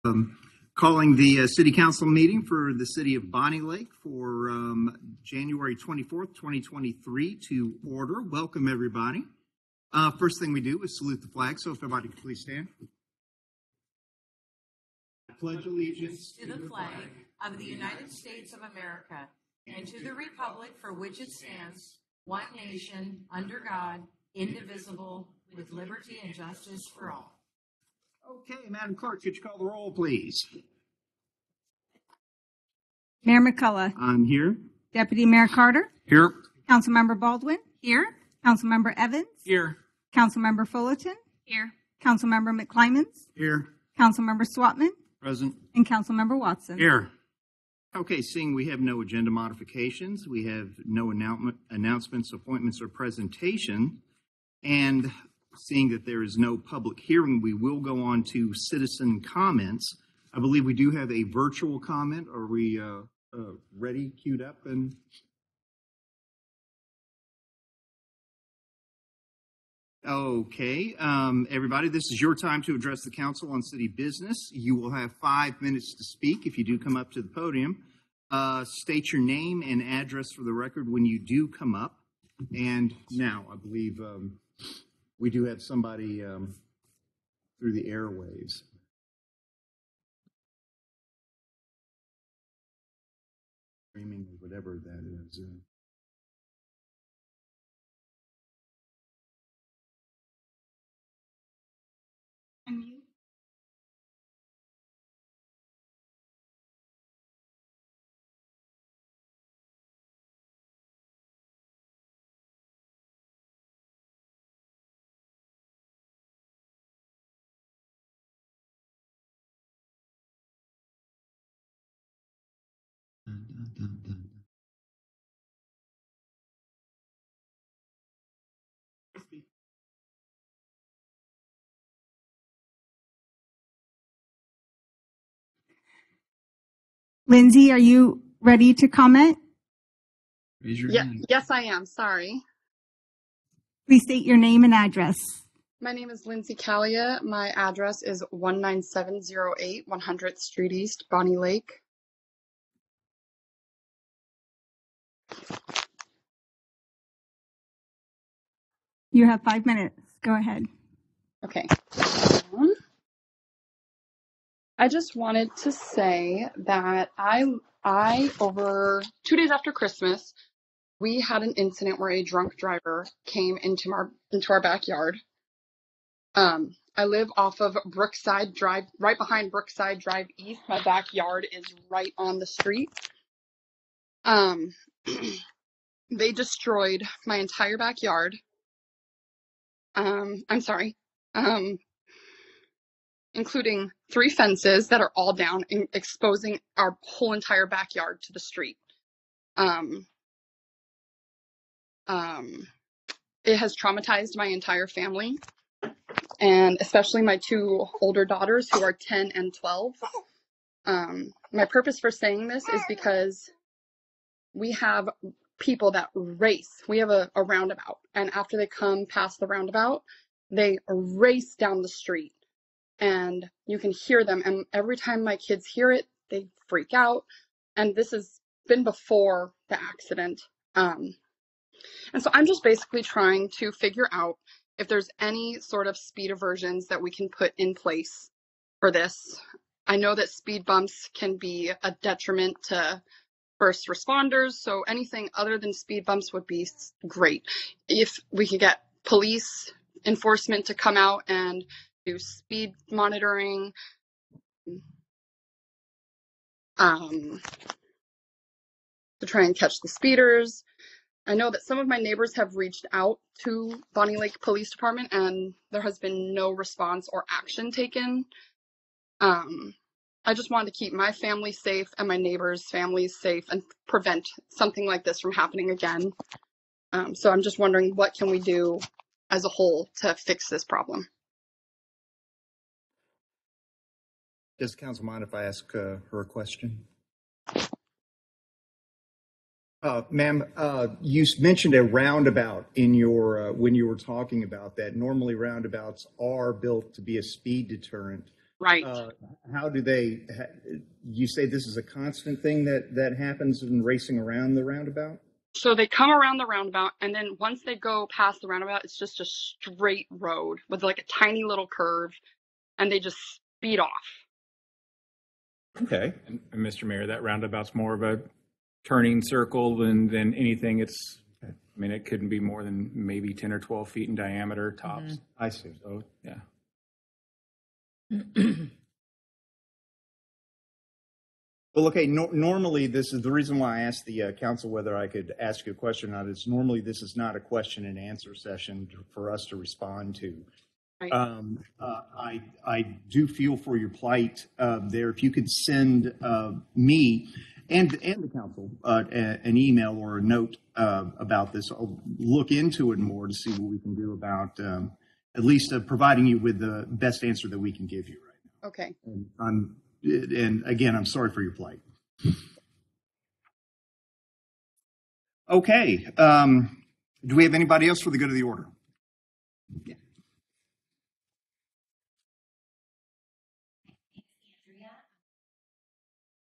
Calling the City Council meeting for the City of Bonnie Lake for January 24th, 2023 to order. Welcome, everybody. First thing we do is salute the flag, so if everybody could please stand. I pledge allegiance to the flag of the United States of America and to the republic for which it stands, one nation, under God, indivisible, with liberty and justice for all. Okay, Madam Clerk, could you call the roll, please? Mayor McCullough. I'm here. Deputy Mayor Carter. Here. Councilmember Baldwin. Here. Councilmember Evans. Here. Councilmember Fullerton. Here. Councilmember McClymans. Here. Councilmember Swatman. Present. And Councilmember Watson. Here. Okay, seeing we have no agenda modifications, we have no announcements, appointments, or presentation, and seeing that there is no public hearing, we will go on to citizen comments. I believe we do have a virtual comment. Are we ready, queued up? And okay, everybody, this is your time to address the council on city business. You will have 5 minutes to speak if you do come up to the podium. State your name and address for the record when you do come up. And now, I believe we do have somebody through the airwaves. Streaming or whatever that is. Lindsay, are you ready to comment? Raise your hand. Yes, I am. Sorry. Please state your name and address. My name is Lindsay Callia. My address is 19708 100th Street East, Bonnie Lake. You have 5 minutes. Go ahead. Okay. I just wanted to say that I over 2 days after Christmas, we had an incident where a drunk driver came into our backyard. I live off of Brookside Drive, right behind Brookside Drive East. My backyard is right on the street. They destroyed my entire backyard. Including 3 fences that are all down and exposing our whole entire backyard to the street. It has traumatized my entire family, and especially my 2 older daughters who are 10 and 12. My purpose for saying this is because we have people that race. We have a roundabout, and after they come past the roundabout, they race down the street. And you can hear them, and every time my kids hear it, they freak out. And this has been before the accident. And so I'm just basically trying to figure out if there's any sort of speed aversions that we can put in place for this. I know that speed bumps can be a detriment to first responders, so anything other than speed bumps would be great. If we could get police enforcement to come out and do speed monitoring, to try and catch the speeders. I know that some of my neighbors have reached out to Bonnie Lake Police Department and there has been no response or action taken. I just wanted to keep my family safe and my neighbors' families safe and prevent something like this from happening again. So I'm just wondering, what can we do as a whole to fix this problem? Does the council mind if I ask her a question? Ma'am, you mentioned a roundabout in your when you were talking about that. Normally roundabouts are built to be a speed deterrent. Right. How do they, you say this is a constant thing that happens in racing around the roundabout? So they come around the roundabout, and then once they go past the roundabout, it's just a straight road with like a tiny little curve, and they just speed off. Okay. And Mr. Mayor, that roundabout's more of a turning circle than anything. It's, I mean, it couldn't be more than maybe 10 or 12 feet in diameter tops. I see. So, yeah. Well, okay, normally this is the reason why I asked the council whether I could ask you a question or not. Is normally this is not a question and answer session for us to respond to. Right. I do feel for your plight there. If you could send me and the council an email or a note about this, I'll look into it more to see what we can do about at least providing you with the best answer that we can give you right now. Okay. And again, I'm sorry for your plight. Okay. Do we have anybody else for the good of the order? Yeah. Andrea.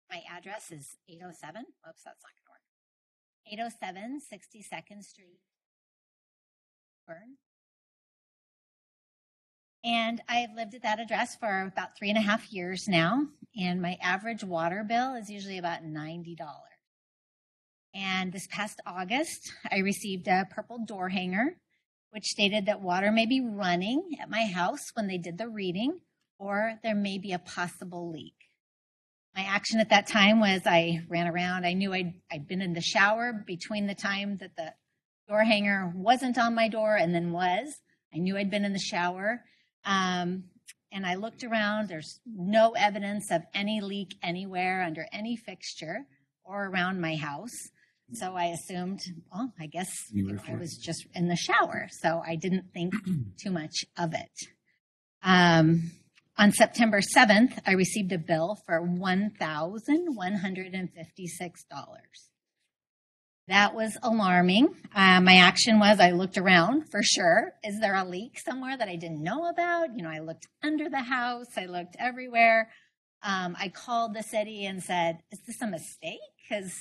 My address is 807. Oops, that's not going to work. 807 62nd Street, Burn. And I've lived at that address for about 3.5 years now. And my average water bill is usually about $90. And this past August, I received a purple door hanger, which stated that water may be running at my house when they did the reading, or there may be a possible leak. My action at that time was I ran around. I knew I'd been in the shower between the time that the door hanger wasn't on my door and then was. I knew I'd been in the shower. And I looked around. There's no evidence of any leak anywhere under any fixture or around my house. So I assumed, well, I guess I was just in the shower. So I didn't think too much of it. On September 7th, I received a bill for $1,156. That was alarming. My action was I looked around for sure. Is there a leak somewhere that I didn't know about? You know, I looked under the house. I looked everywhere. I called the city and said, is this a mistake? Because,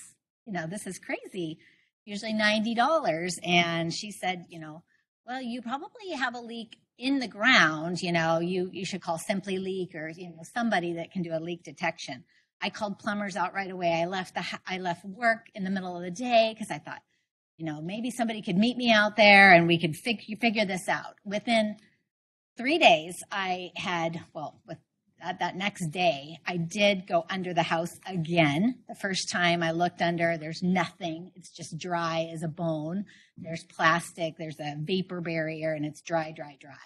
you know, this is crazy. Usually $90. And she said, you know, well, you probably have a leak in the ground. You know, you should call Simply Leak or, you know, somebody that can do a leak detection. I called plumbers out right away. I left work in the middle of the day because I thought, you know, maybe somebody could meet me out there and we could figure this out. Within 3 days, that next day, I did go under the house again. The first time I looked under, there's nothing. It's just dry as a bone. There's plastic. There's a vapor barrier, and it's dry, dry, dry.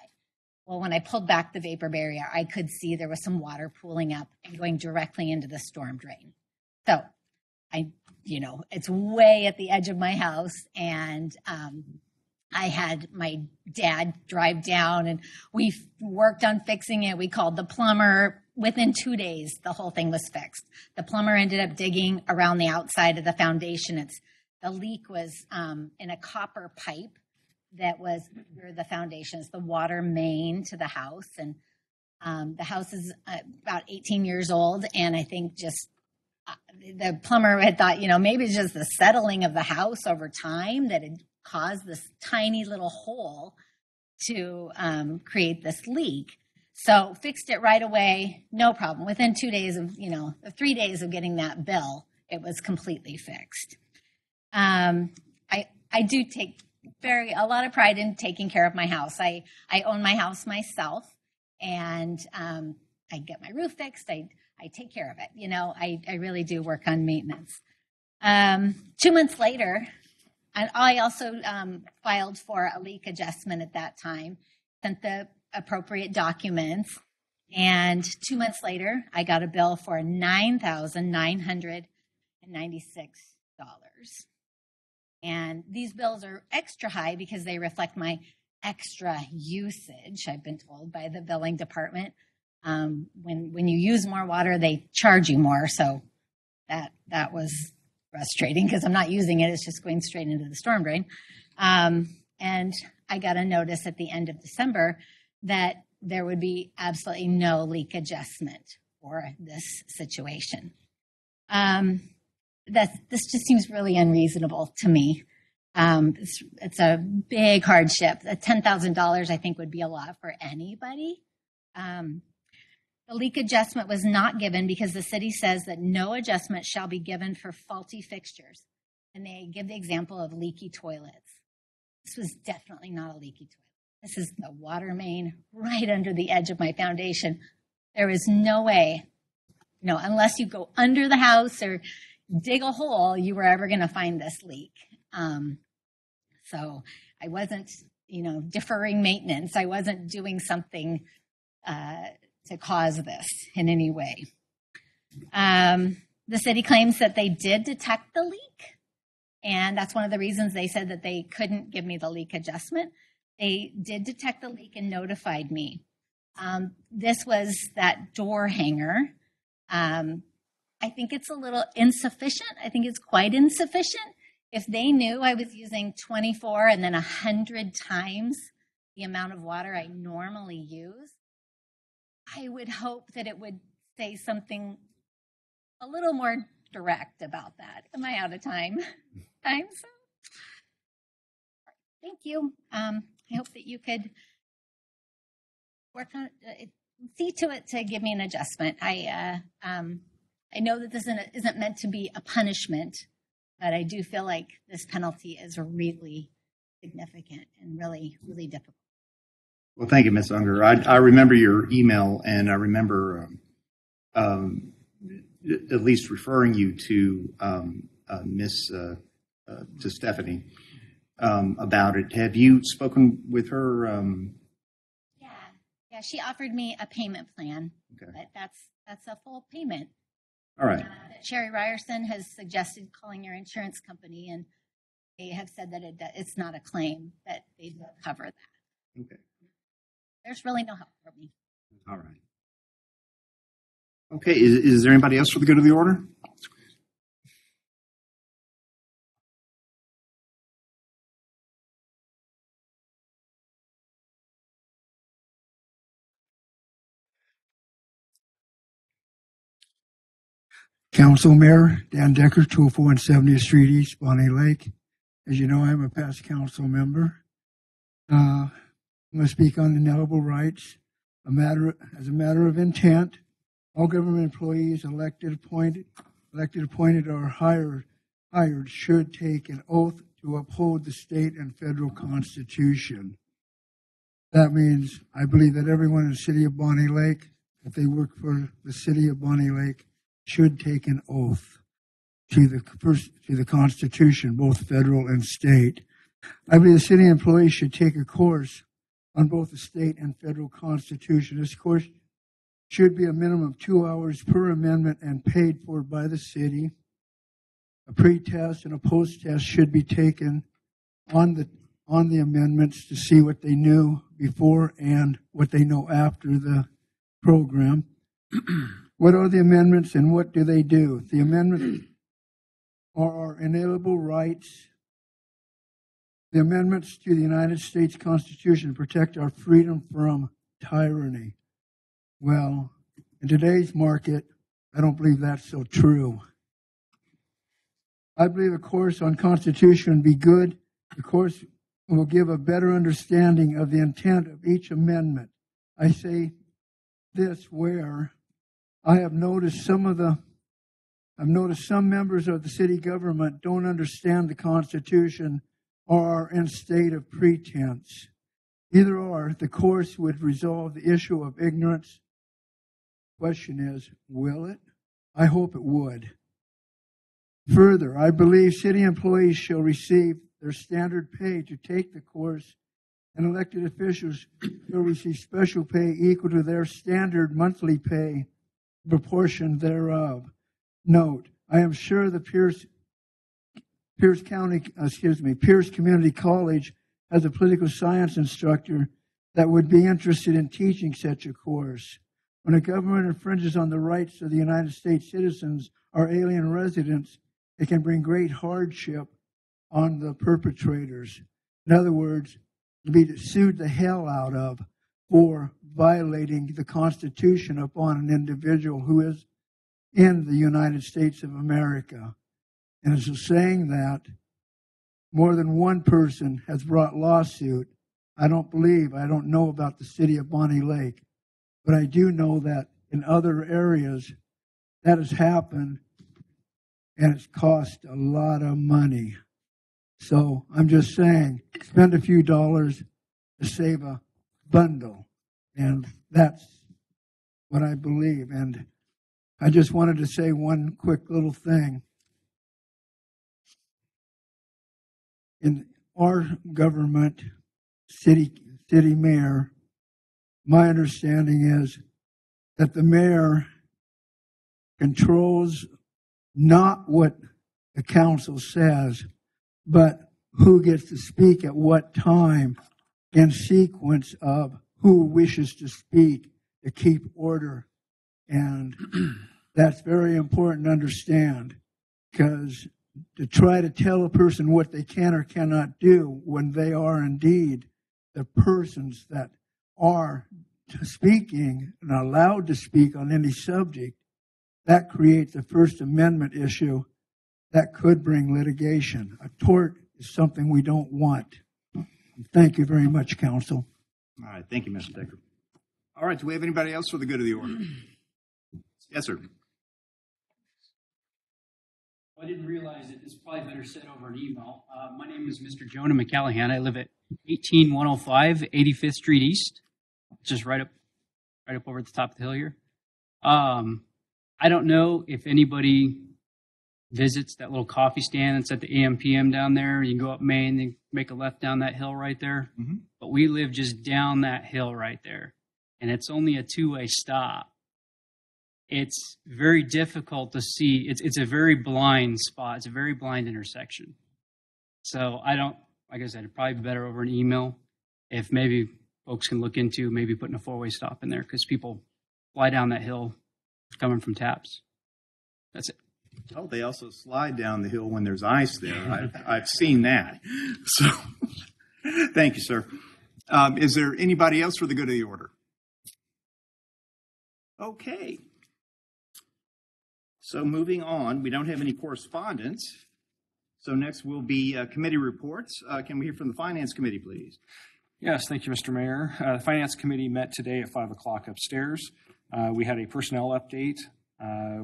Well, when I pulled back the vapor barrier, I could see there was some water pooling up and going directly into the storm drain. So it's way at the edge of my house. And I had my dad drive down and we worked on fixing it. We called the plumber. Within 2 days, the whole thing was fixed. The plumber ended up digging around the outside of the foundation. The leak was in a copper pipe that was near the foundations, the water main to the house. And the house is about 18 years old. And I think just the plumber had thought, you know, maybe it's just the settling of the house over time that had caused this tiny little hole to create this leak. So fixed it right away, no problem. Within 2 days of, 3 days of getting that bill, it was completely fixed. I do take a lot of pride in taking care of my house. I own my house myself, and I get my roof fixed. I take care of it. You know, I really do work on maintenance. 2 months later, and I also filed for a leak adjustment at that time, sent the appropriate documents, and 2 months later, I got a bill for $9,996. And these bills are extra high because they reflect my extra usage, I've been told by the billing department. When you use more water, they charge you more. So that was frustrating because I'm not using it. It's just going straight into the storm drain. And I got a notice at the end of December that there would be absolutely no leak adjustment for this situation. This just seems really unreasonable to me. It's a big hardship. The $10,000 I think would be a lot for anybody. The leak adjustment was not given because the city says that no adjustment shall be given for faulty fixtures. And they give the example of leaky toilets. This was definitely not a leaky toilet. This is the water main right under the edge of my foundation. There is no way, unless you go under the house or dig a hole, you were ever going to find this leak. So I wasn't, deferring maintenance. I wasn't doing something to cause this in any way. The city claims that they did detect the leak, and that's one of the reasons they said that they couldn't give me the leak adjustment. They did detect the leak and notified me. This was that door hanger. I think it's a little insufficient. I think it's quite insufficient. If they knew I was using 24 and then 100 times the amount of water I normally use, I would hope that it would say something a little more direct about that. Am I out of time? So, thank you. I hope that you could work on see to it to give me an adjustment. I know that this isn't meant to be a punishment, but I do feel like this penalty is really significant and really, really difficult. Well, thank you, Ms. Unger. I remember your email, and I remember at least referring you to to Stephanie about it. Have you spoken with her? Yeah. She offered me a payment plan, Okay. but that's a full payment. All right. Sherry Ryerson has suggested calling your insurance company, and they have said that it's not a claim, that they don't cover that. Okay. There's really no help for me. All right. Okay. Is there anybody else for the good of the order? Council Mayor Dan Decker, 204 and 70th Street East, Bonnie Lake. As you know, I'm a past council member. I'm going to speak on inalienable rights. As a matter of intent, all government employees, elected, appointed, or hired should take an oath to uphold the state and federal constitution. That means I believe that everyone in the city of Bonnie Lake, if they work for the city of Bonnie Lake, should take an oath to the Constitution, both federal and state. I believe the city employees should take a course on both the state and federal Constitution. This course should be a minimum of 2 hours per amendment and paid for by the city. A pre-test and a post-test should be taken on the amendments to see what they knew before and what they know after the program. What are the amendments and what do they do? The amendments are our inalienable rights. The amendments to the United States Constitution protect our freedom from tyranny. Well, in today's market, I don't believe that's so true. I believe a course on Constitution would be good. The course will give a better understanding of the intent of each amendment. I say this where I have noticed some members of the city government don't understand the Constitution or are in state of pretense. Either or, the course would resolve the issue of ignorance. Question is, will it? I hope it would. Further, I believe city employees shall receive their standard pay to take the course, and elected officials shall receive special pay equal to their standard monthly pay, proportion thereof. Note, I am sure the Pierce Community College has a political science instructor that would be interested in teaching such a course. When a government infringes on the rights of the United States citizens or alien residents, it can bring great hardship on the perpetrators. In other words, to be sued the hell out of. for violating the Constitution upon an individual who is in the United States of America. And it's saying that more than one person has brought lawsuit. I don't know about the city of Bonnie Lake, but I do know that in other areas that has happened, and it's cost a lot of money. So I'm just saying, spend a few dollars to save a bundle. And that's what I believe. And I just wanted to say one quick little thing. In our government, city mayor, my understanding is that the mayor controls not what the council says, but who gets to speak at what time in sequence of who wishes to speak to keep order. And that's very important to understand, because to try to tell a person what they can or cannot do when they are indeed the persons that are speaking and allowed to speak on any subject, that creates a First Amendment issue that could bring litigation. A tort is something we don't want. Thank you very much, Council. All right, thank you, Mr. Decker. All right, do we have anybody else for the good of the order? Yes, sir. I didn't realize it. It's probably better said over an email. My name is Mr. Jonah McCallahan. I live at 18105 85th Street East, just right up over at the top of the hill here. I don't know if anybody visits that little coffee stand that's at the AM/PM down there. You can go up Main and make a left down that hill right there. Mm-hmm. But we live just down that hill right there, and it's only a two-way stop. It's very difficult to see. It's a very blind spot. It's a very blind intersection. So I don't, like I said, it'd probably be better over an email if maybe folks can look into maybe putting a four-way stop in there, because people fly down that hill coming from taps. That's it. Oh, they also slide down the hill when there's ice there. I've seen that. So thank you, sir. Is there anybody else for the good of the order? Okay. So moving on, we don't have any correspondence. So next will be committee reports. Can we hear from the Finance Committee, please? Yes, thank you, Mr. Mayor. The Finance Committee met today at 5 o'clock upstairs. We had a personnel update.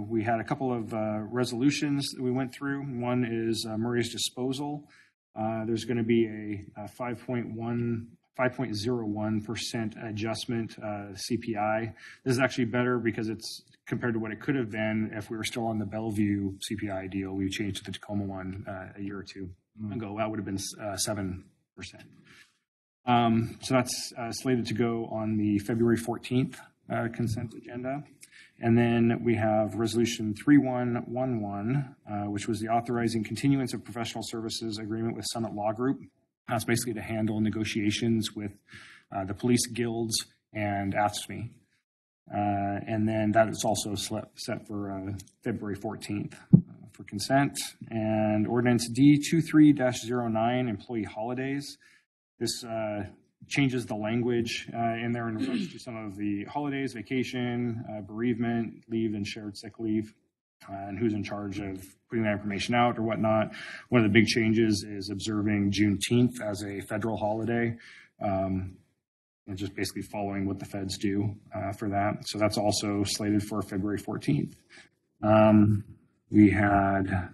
We had a couple of resolutions that we went through. One is Murray's disposal. There's going to be a 5.01% adjustment CPI. This is actually better because it's compared to what it could have been if we were still on the Bellevue CPI deal. We changed to the Tacoma one a year or two ago. That would have been 7%. So that's slated to go on the February 14th consent agenda. And then we have Resolution 3111, which was the authorizing continuance of professional services agreement with Summit Law Group. That's basically to handle negotiations with the police guilds and AFSCME. And then that is also set for February 14th for consent. And Ordinance D23-09, employee holidays. This changes the language in there in regards to some of the holidays, vacation, bereavement, leave, and shared sick leave, and who's in charge of putting that information out or whatnot. One of the big changes is observing Juneteenth as a federal holiday, and just basically following what the feds do for that. So that's also slated for February 14th. We had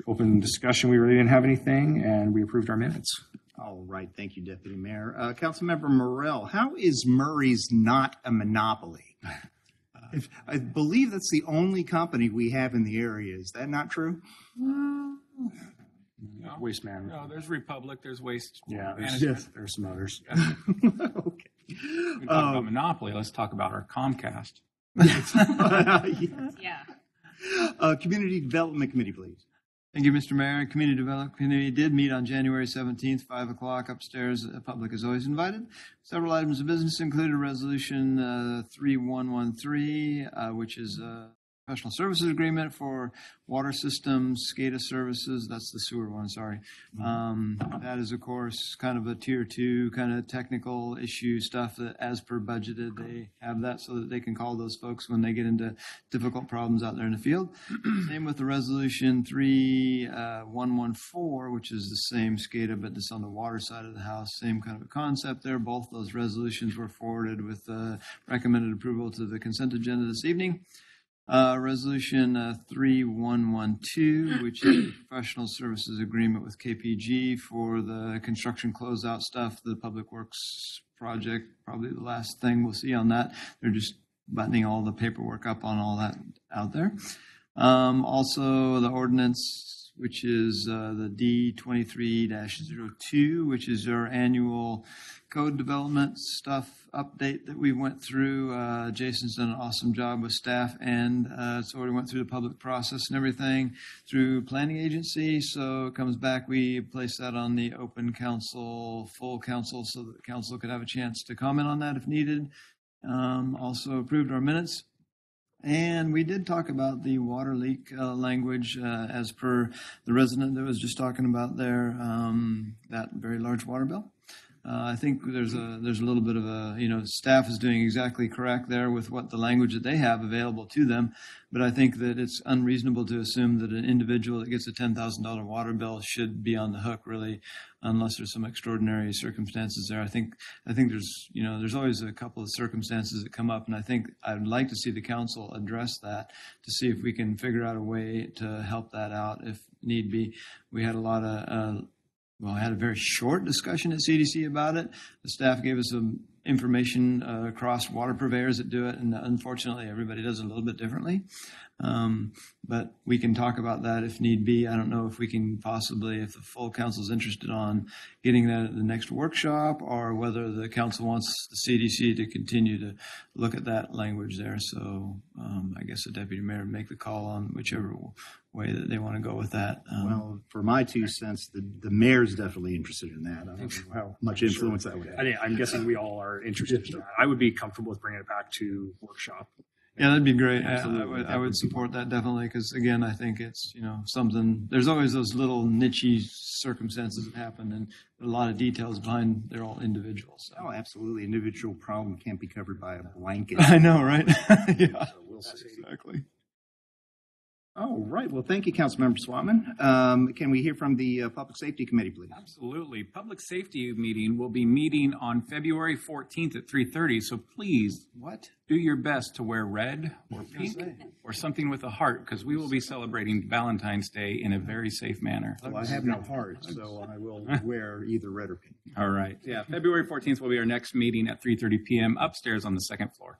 open discussion. We really didn't have anything, and we approved our minutes. All right. Thank you, Deputy Mayor. Councilmember Morrell, how is Murray's not a monopoly? I believe that's the only company we have in the area. Is that not true? No. Waste Management. No, there's Republic, there's Waste Yeah, Management. there's some others. Okay. We talk about monopoly. Let's talk about our Comcast. Yeah. Community Development Committee, please. Thank you, Mr. Mayor. Community Development Committee did meet on January 17th, 5 o'clock upstairs. The public is always invited. Several items of business included Resolution 3113, which is professional services agreement for water systems, SCADA services. That's the sewer one, sorry. That is, of course, kind of a tier 2 kind of technical issue stuff that, as per budgeted, they have that so that they can call those folks when they get into difficult problems out there in the field. Same with the resolution 3114, which is the same SCADA, but just on the water side of the house. Same kind of a concept there. Both those resolutions were forwarded with recommended approval to the consent agenda this evening. Resolution 3112, which is a professional services agreement with KPG for the construction closeout stuff, the Public Works project, probably the last thing we'll see on that. They're just buttoning all the paperwork up on all that out there. Also, the ordinance, which is the D23-02, which is our annual code development stuff update that we went through. Jason's done an awesome job with staff, and it's already went through the public process and everything through planning agency. So it comes back, we place that on the open council, full council, so that the council could have a chance to comment on that if needed. Also approved our minutes. And we did talk about the water leak language as per the resident that was just talking about there, that very large water bill. I think there's a little bit of a, staff is doing exactly correct there with what the language that they have available to them. But I think that it's unreasonable to assume that an individual that gets a $10,000 water bill should be on the hook, really, unless there's some extraordinary circumstances there. I think there's always a couple of circumstances that come up, and I think I'd like to see the council address that to see if we can figure out a way to help that out if need be. We had I had a very short discussion at CDC about it. The staff gave us some information across water purveyors that do it, and unfortunately, everybody does it a little bit differently. But we can talk about that if need be. I don't know if we can possibly, if the full council is interested on getting that at the next workshop, or whether the council wants the CDC to continue to look at that language there. So I guess the deputy mayor would make the call on whichever way that they want to go with that. Well, for my 2 cents, the mayor's definitely interested in that. I don't know how much influence that would have. I'm guessing we all are interested in that. I would be comfortable with bringing it back to workshop. Yeah, that'd be great. I would support that definitely, because again, I think it's something. There's always those little niche circumstances that happen, and a lot of details behind. They're all individuals. So. Oh, absolutely. Individual problem can't be covered by a blanket. I know, right? Yeah, So we'll see. exactly. All right. Well, thank you, Councilmember Swatman. Can we hear from the Public Safety Committee, please? Absolutely. Public Safety meeting will be meeting on February 14th at 3:30. So please do your best to wear red or pink or something with a heart, because we will be celebrating Valentine's Day in a very safe manner. Well, I have no heart, so I will wear either red or pink. All right. Yeah. February 14th will be our next meeting at 3:30 p.m. upstairs on the second floor.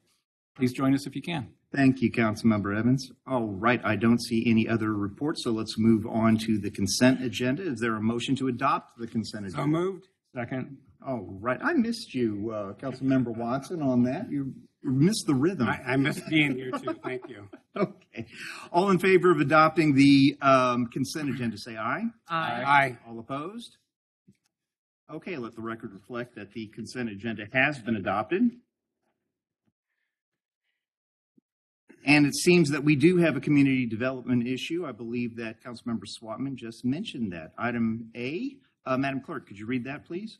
Please join us if you can. Thank you, Councilmember Evans. All right. I don't see any other reports, so let's move on to the consent agenda. Is there a motion to adopt the consent agenda? So moved. Second. All right. I missed you, Councilmember Watson, on that. You missed the rhythm. I missed being here too. Thank you. Okay. All in favor of adopting the consent agenda, say aye. Aye. All opposed? Okay. Let the record reflect that the consent agenda has been adopted. And it seems that we do have a community development issue. I believe that Councilmember Swatman just mentioned that. Item A, Madam Clerk, could you read that, please?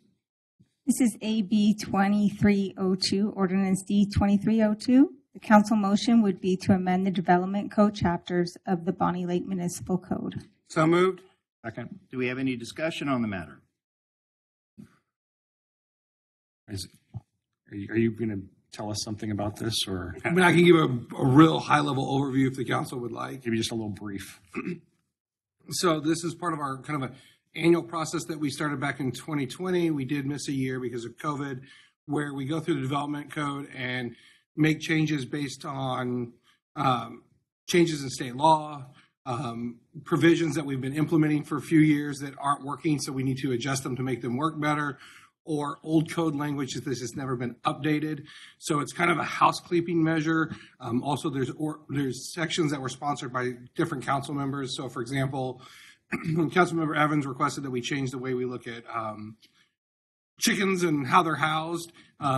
This is AB 2302, Ordinance D 2302. The council motion would be to amend the development code chapters of the Bonnie Lake Municipal Code. So moved. Second. Do we have any discussion on the matter? Are you going to tell us something about this, or I mean, I can give a real high-level overview if the council would like. maybe just a little brief? So this is part of our kind of an annual process that we started back in 2020. We did miss a year because of COVID, where we go through the development code and make changes based on changes in state law, provisions that we've been implementing for a few years that aren't working, so we need to adjust them to make them work better, or old code language that has never been updated. So it's kind of a house-cleaning measure. Also, there's sections that were sponsored by different council members. So, for example, Councilmember Evans requested that we change the way we look at chickens and how they're housed.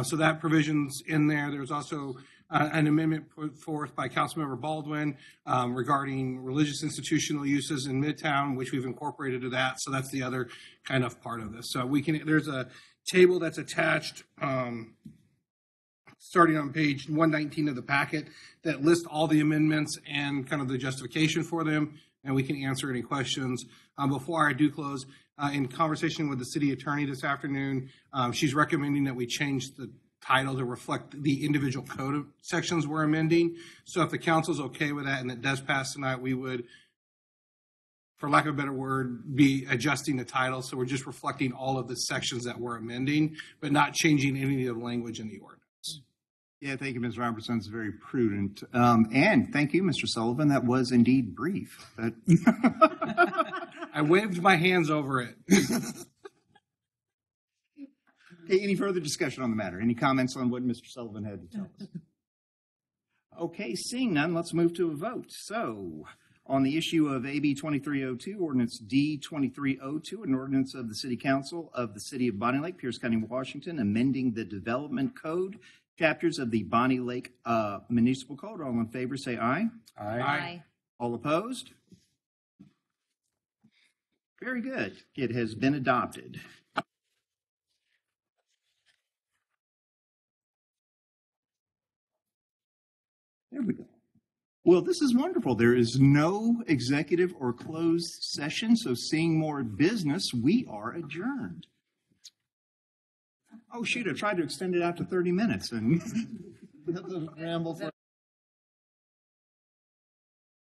So that provision's in there. There's also an amendment put forth by Councilmember Baldwin regarding religious institutional uses in Midtown, which we've incorporated to that. So that's the other kind of part of this. So there's a table that's attached starting on page 119 of the packet that lists all the amendments and kind of the justification for them, and we can answer any questions. Before I do close, in conversation with the city attorney this afternoon, she's recommending that we change the title to reflect the individual code sections we're amending. So if the council's okay with that and it does pass tonight, we would, for lack of a better word, be adjusting the title. So we're just reflecting all of the sections that we're amending, but not changing any of the language in the ordinance. Yeah, thank you, Ms. Robertson. It's very prudent. And thank you, Mr. Sullivan. That was indeed brief. I waved my hands over it. Okay, any further discussion on the matter? Any comments on what Mr. Sullivan had to tell us? Okay, seeing none, let's move to a vote. So, on the issue of AB 2302, Ordinance D 2302, an ordinance of the City Council of the City of Bonnie Lake, Pierce County, Washington, amending the Development Code chapters of the Bonnie Lake Municipal Code. All in favor, say aye. Aye. All opposed? Very good. It has been adopted. There we go. Well, this is wonderful. There is no executive or closed session, so seeing more business, we are adjourned. Oh, shoot, I tried to extend it out to 30 minutes and ramble for